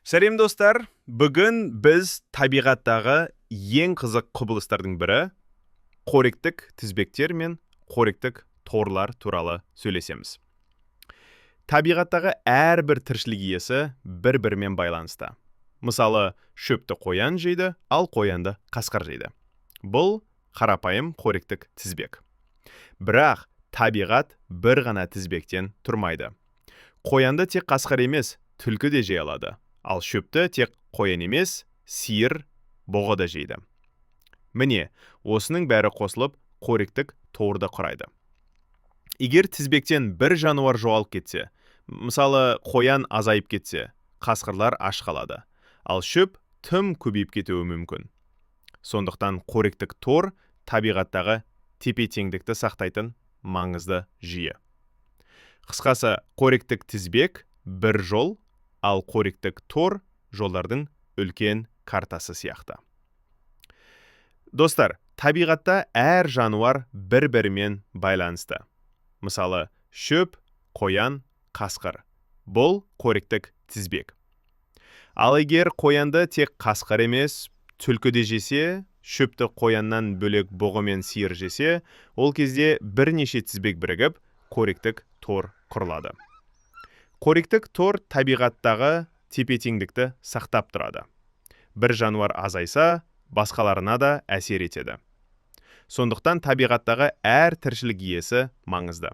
Сәлем достар, бүгін біз табиғаттағы ең қызық құбылыстардың бірі қоректік тізбектер мен қоректік торлар туралы сөйлесеміз. Табиғаттағы әрбір тіршілік иесі бір-бірімен байланысты. Мысалы, шөпті қоян жейді, ал қоянды қасқыр жейді. Бұл қарапайым қоректік тізбек. Бірақ табиғат бір ғана тізбектен тұрмайды. Қоянды тек қасқыр емес, түлкі де жей алады. Ал шөпті тек қоян емес, сиыр, бұғы да жейді. Міне, осының бәрі қосылып қоректік торды құрайды. Егер тізбектен бір жануар жоғалып кетсе, мысалы қоян азайып кетсе, қасқырлар аш қалады. Ал шөп тым көбейіп кетуі мүмкін. Сондықтан қоректік тор табиғаттағы тепе-теңдікті сақтайтын маңызды жүйе. Қысқасы, қоректік тізбек бір жол, ал қоректік тор жолдардың үлкен картасы сияқты. Достар, табиғатта әр жануар бір-бірімен байланысты. Мысалы, шөп, қоян, қасқыр. Бұл қоректік тізбек. Ал егер қоянды тек қасқыр емес, түлкі де жесе, шөпті қояннан бөлек бұғы мен сиыр жесе, ол кезде бірнеше тізбек бірігіп, қоректік тор құрылады. Қоректік тор табиғаттағы тепе-теңдікті сақтап тұрады. Бір жануар азайса, басқаларына да әсер етеді. Сондықтан табиғаттағы әр тіршілік иесі маңызды.